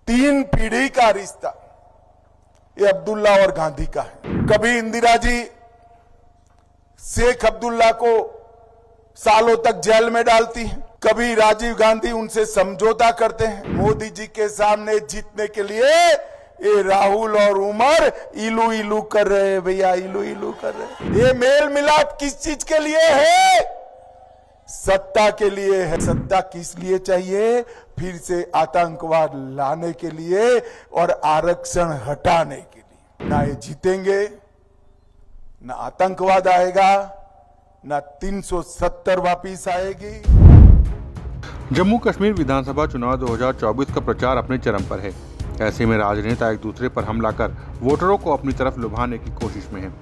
तीन पीढ़ी का रिश्ता ये अब्दुल्ला और गांधी का है। कभी इंदिरा जी शेख अब्दुल्ला को सालों तक जेल में डालती हैं, कभी राजीव गांधी उनसे समझौता करते हैं। मोदी जी के सामने जीतने के लिए ये राहुल और उमर इलू इलू कर रहे हैं भैया, इलू इलू कर रहे हैं। ये मेल मिलाप किस चीज के लिए है? सत्ता के लिए है। सत्ता किस लिए चाहिए? फिर से आतंकवाद लाने के लिए और आरक्षण हटाने के लिए। ना ये जीतेंगे, ना आतंकवाद आएगा, ना 370 वापिस आएगी। जम्मू कश्मीर विधानसभा चुनाव 2024 का प्रचार अपने चरम पर है। ऐसे में राजनेता एक दूसरे पर हमला कर वोटरों को अपनी तरफ लुभाने की कोशिश में है।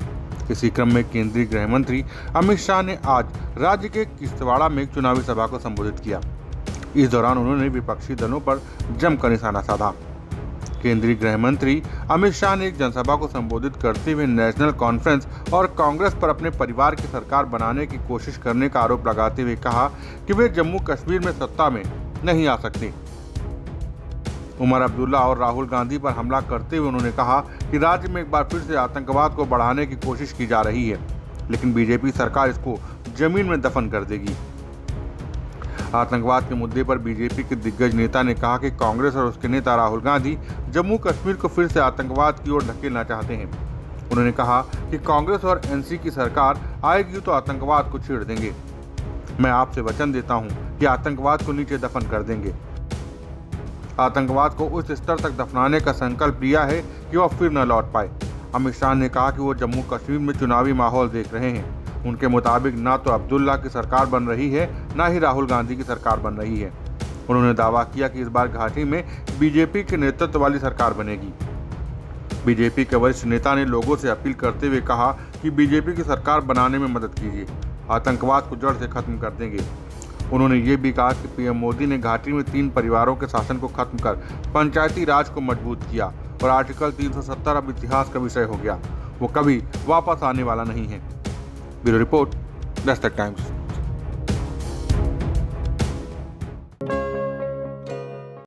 इसी क्रम में केंद्रीय गृह मंत्री अमित शाह ने आज राज्य के किश्तवाड़ा में एक चुनावी सभा को संबोधित किया। इस दौरान उन्होंने विपक्षी दलों पर जमकर निशाना साधा। केंद्रीय गृह मंत्री अमित शाह ने एक जनसभा को संबोधित करते हुए नेशनल कॉन्फ्रेंस और कांग्रेस पर अपने परिवार की सरकार बनाने की कोशिश करने का आरोप लगाते हुए कहा कि वे जम्मू कश्मीर में सत्ता में नहीं आ सकते। उमर अब्दुल्ला और राहुल गांधी पर हमला करते हुए उन्होंने कहा कि राज्य में एक बार फिर से आतंकवाद को बढ़ाने की कोशिश की जा रही है, लेकिन बीजेपी सरकार इसको जमीन में दफन कर देगी। आतंकवाद के मुद्दे पर बीजेपी के दिग्गज नेता ने कहा कि कांग्रेस और उसके नेता राहुल गांधी जम्मू कश्मीर को फिर से आतंकवाद की ओर धकेलना चाहते हैं। उन्होंने कहा कि कांग्रेस और एनसी की सरकार आएगी तो आतंकवाद को छेड़ देंगे। मैं आपसे वचन देता हूं कि आतंकवाद को नीचे दफन कर देंगे। आतंकवाद को उस स्तर तक दफनाने का संकल्प लिया है कि वह फिर न लौट पाए। अमित शाह ने कहा कि वो जम्मू कश्मीर में चुनावी माहौल देख रहे हैं। उनके मुताबिक ना तो अब्दुल्ला की सरकार बन रही है, ना ही राहुल गांधी की सरकार बन रही है। उन्होंने दावा किया कि इस बार घाटी में बीजेपी के नेतृत्व वाली सरकार बनेगी। बीजेपी के वरिष्ठ नेता ने लोगों से अपील करते हुए कहा कि बीजेपी की सरकार बनाने में मदद कीजिए, आतंकवाद को जड़ से खत्म कर देंगे। उन्होंने ये भी कहा कि पीएम मोदी ने घाटी में 3 परिवारों के शासन को खत्म कर पंचायती राज को मजबूत किया और आर्टिकल 370 अब इतिहास का विषय हो गया। वो कभी वापस आने वाला नहीं है। Bureau report, Dastak times.